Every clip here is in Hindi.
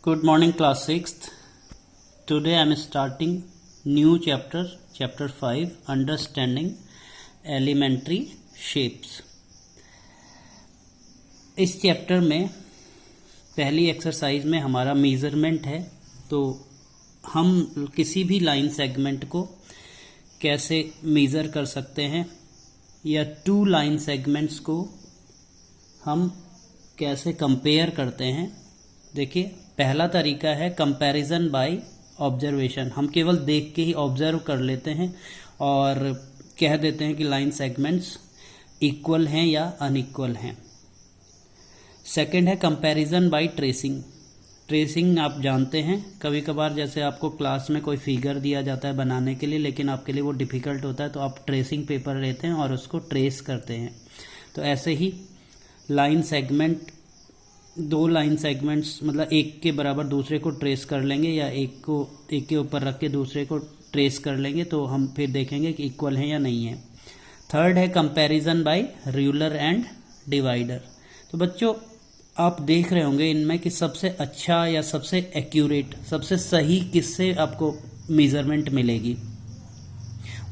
Good morning, class 6th. Today I am starting new chapter 5, Understanding Elementary Shapes. इस चैप्टर में पहली एक्सरसाइज में हमारा मेज़रमेंट है, तो हम किसी भी लाइन सेगमेंट को कैसे मेज़र कर सकते हैं या टू लाइन सेगमेंट्स को हम कैसे कंपेयर करते हैं. देखिए, पहला तरीका है कंपैरिजन बाय ऑब्जर्वेशन. हम केवल देख के ही ऑब्जर्व कर लेते हैं और कह देते हैं कि लाइन सेगमेंट्स इक्वल हैं या अनइक्वल हैं. सेकंड है कंपैरिजन बाय ट्रेसिंग. ट्रेसिंग आप जानते हैं, कभी कभार जैसे आपको क्लास में कोई फिगर दिया जाता है बनाने के लिए, लेकिन आपके लिए वो डिफ़िकल्ट होता है, तो आप ट्रेसिंग पेपर लेते हैं और उसको ट्रेस करते हैं. तो ऐसे ही लाइन सेगमेंट, दो लाइन सेगमेंट्स मतलब एक के बराबर दूसरे को ट्रेस कर लेंगे या एक के ऊपर रख के दूसरे को ट्रेस कर लेंगे, तो हम फिर देखेंगे कि इक्वल है या नहीं है. थर्ड है comparison by ruler and divider. तो बच्चों, आप देख रहे होंगे इनमें कि सबसे अच्छा या सबसे एक्यूरेट, सबसे सही किससे आपको मेजरमेंट मिलेगी.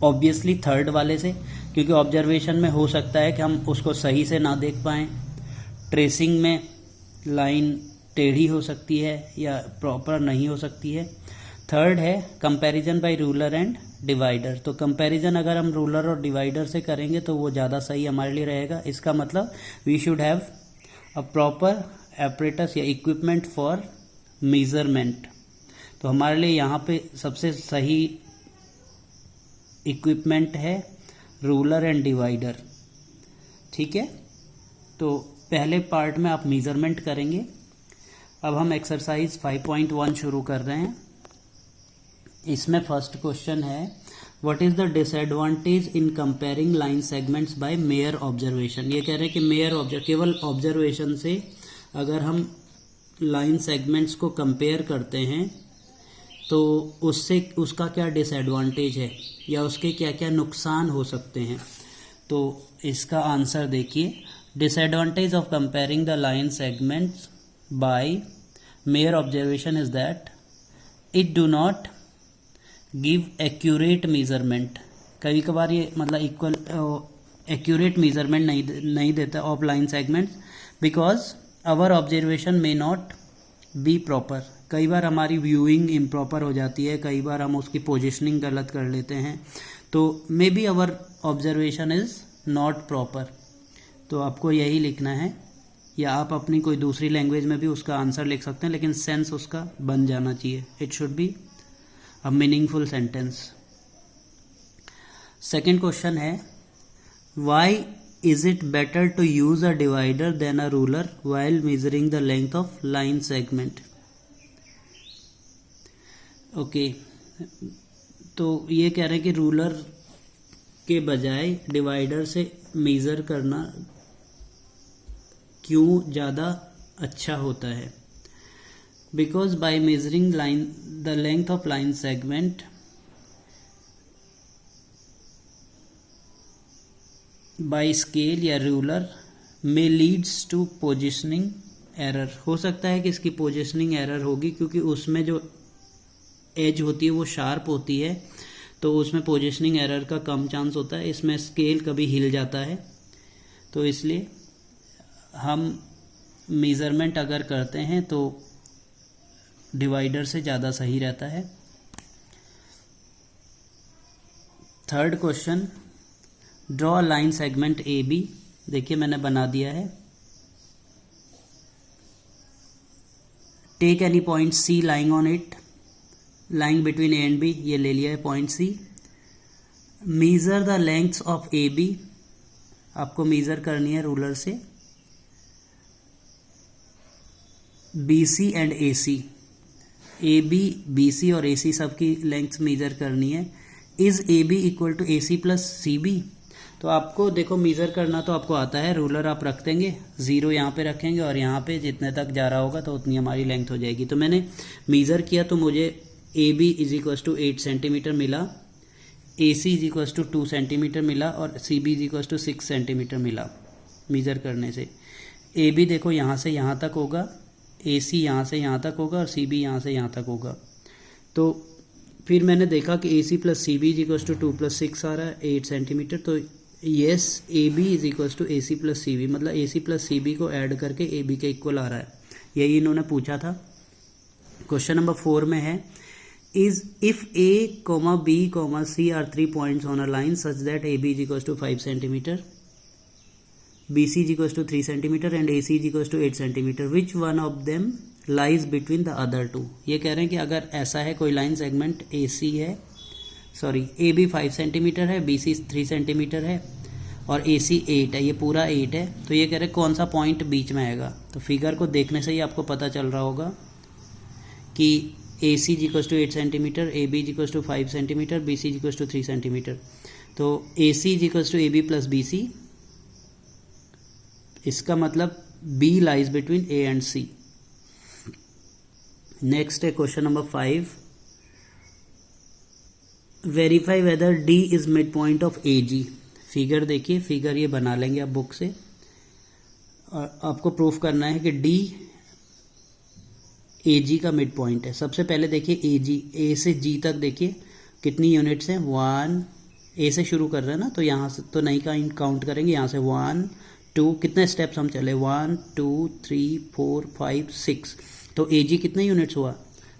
ऑब्वियसली थर्ड वाले से, क्योंकि ऑब्जर्वेशन में हो सकता है कि हम उसको सही से ना देख पाएँ. ट्रेसिंग में लाइन टेढ़ी हो सकती है या प्रॉपर नहीं हो सकती है. थर्ड है comparison by ruler and divider. तो कंपैरिजन अगर हम रूलर और डिवाइडर से करेंगे तो वो ज़्यादा सही हमारे लिए रहेगा. इसका मतलब we should have a proper apparatus या इक्विपमेंट फॉर मेजरमेंट. तो हमारे लिए यहाँ पे सबसे सही इक्विपमेंट है रूलर एंड डिवाइडर. ठीक है, तो पहले पार्ट में आप मेजरमेंट करेंगे. अब हम एक्सरसाइज 5.1 शुरू कर रहे हैं. इसमें फर्स्ट क्वेश्चन है, what is the disadvantage in comparing line segments by mere observation. ये कह रहे हैं कि मेयर केवल ऑब्जर्वेशन से अगर हम लाइन सेगमेंट्स को कंपेयर करते हैं तो उससे उसका क्या डिसएडवांटेज है या उसके क्या क्या नुकसान हो सकते हैं. तो इसका आंसर देखिए. Disadvantage of comparing the line segments by mere observation is that it do not give accurate measurement. कभी कभार ये मतलब इक्वल एक्यूरेट मेजरमेंट नहीं देता of line segments, because our observation may not be proper. कई बार हमारी व्यूइंग इम्प्रॉपर हो जाती है, कई बार हम उसकी पोजिशनिंग गलत कर लेते हैं, तो maybe our observation is not proper. तो आपको यही लिखना है, या आप अपनी कोई दूसरी लैंग्वेज में भी उसका आंसर लिख सकते हैं, लेकिन सेंस उसका बन जाना चाहिए. It should be a meaningful sentence. Second question है, why is it better to use a divider than a ruler while measuring the length of line segment. Okay, तो ये कह रहे हैं कि रूलर के बजाय डिवाइडर से मेज़र करना क्यों ज़्यादा अच्छा होता है. Because by measuring line the length of line segment by scale या ruler may leads to positioning error. हो सकता है कि इसकी पोजिशनिंग एरर होगी, क्योंकि उसमें जो एज होती है वो शार्प होती है, तो उसमें पोजिशनिंग एरर का कम चांस होता है. इसमें स्केल कभी हिल जाता है, तो इसलिए हम मेज़रमेंट अगर करते हैं तो डिवाइडर से ज़्यादा सही रहता है. Third question, draw a line segment A B. देखिए मैंने बना दिया है. Take any point C lying on it, lying between A and B. ये ले लिया है point C. Measure the lengths of A B. आपको मीज़र करनी है रूलर से B C and A C. A B, B C और ए सी सबकी लेंथ मीज़र करनी है. Is A B equal to A C plus C B. तो आपको देखो मीज़र करना तो आपको आता है. रूलर आप रख देंगे, ज़ीरो यहाँ पे रखेंगे और यहाँ पे जितने तक जा रहा होगा तो उतनी हमारी लेंथ हो जाएगी. तो मैंने मीज़र किया तो मुझे A B is equal to 8 centimetre मिला, A C is equal to 2 centimetre मिला और C B is equal to 6 centimetre मिला मीज़र करने से. ए बी देखो यहाँ से यहाँ तक होगा ए सी यहाँ से यहाँ तक होगा और सी बी यहाँ से यहाँ तक होगा। तो फिर मैंने देखा कि A C plus C B is equals to 2 + 6 आ रहा है 8 सेंटीमीटर। तो yes A B is equals to A C plus C B, मतलब A C plus C B को ऐड करके ए बी के इक्वल आ रहा है। यही इन्होंने पूछा था। क्वेश्चन नंबर 4 में है is if A comma B comma C are 3 points on a line such that A B is equals to 5 centimetre, B C is equals to 3 centimetre and A C is equals to 8 centimetre, which one of them lies between the other two. ये कह रहे हैं कि अगर ऐसा है कोई लाइन सेगमेंट ए सी है, सॉरी ए बी 5 सेंटीमीटर है, बी सी 3 सेंटीमीटर है और ए सी 8 है, ये पूरा 8 है, तो ये कह रहे हैं कौन सा पॉइंट बीच में आएगा। तो फिगर को देखने से ही आपको पता चल रहा होगा कि A C is equals to 8 centimetre, A B is equals to 5 centimetre, B C is equals to 3 centimetre. तो A C is equals to A B plus B C, इसका मतलब B lies between A and C. Next है question number 5, verify whether D is mid point of A G. Figure देखिए, फिगर ये बना लेंगे आप बुक से और आपको प्रूफ करना है कि डी ए जी का मिड पॉइंट है। सबसे पहले देखिए ए जी, ए से जी तक देखिए कितनी यूनिट्स हैं, 1, ए से शुरू कर रहे हैं ना, तो यहाँ से तो नहीं काउंट करेंगे, यहाँ से 1 2, कितने स्टेप्स हम चले 1 2 3 4 5 6, तो ए जी कितने यूनिट्स हुआ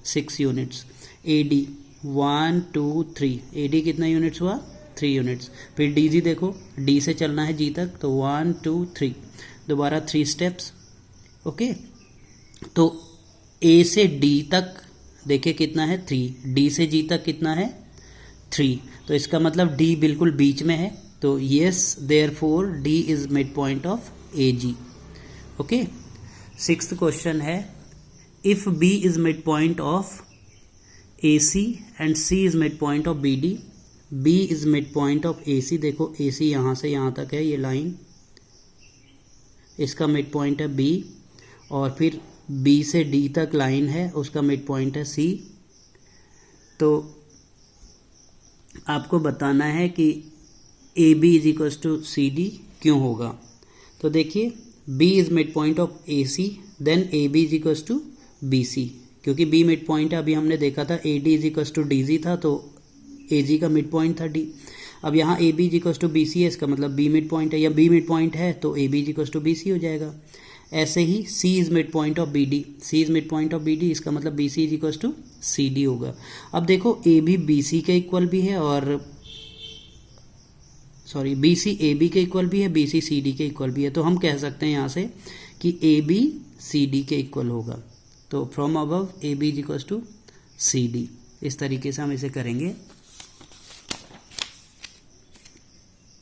6 units. A D 1 2 3, A D कितना यूनिट्स हुआ 3 यूनिट्स। फिर डी जी देखो, डी से चलना है जी तक, तो 1 2 3, दोबारा 3 स्टेप्स। ओके, तो ए से डी तक देखिए कितना है 3, डी से जी तक कितना है 3, तो इसका मतलब डी बिल्कुल बीच में है। तो yes therefore D is mid point of A G. Okay, 6th question है if B is mid point of A C and C is mid point of B D, B is mid point of A C. देखो ए सी यहाँ से यहाँ तक है, ये लाइन इसका मिड पॉइंट है बी, और फिर बी से डी तक लाइन है, उसका मिड पॉइंट है सी। तो आपको बताना है कि A B is equals to C D क्यों होगा। तो देखिए B is mid point of A C, then A B is equals to B C, क्योंकि बी मिड पॉइंट है। अभी हमने देखा था A D is equals to D G था, तो ए जी का मिड पॉइंट था डी। अब यहाँ A B is equals to B C है, इसका मतलब बी मिड पॉइंट है, या बी मिड पॉइंट है तो A B is equals to B C हो जाएगा। ऐसे ही C is mid point of B D, C is mid point of B D, इसका मतलब B C is equals to C D होगा। अब देखो ए बी बी सी के इक्वल भी है और sorry B C A B के इक्वल भी है, बी सी सी डी के इक्वल भी है, तो हम कह सकते हैं यहाँ से कि ए बी सी डी के इक्वल होगा। तो from above A B is equals to C D, इस तरीके से हम इसे करेंगे।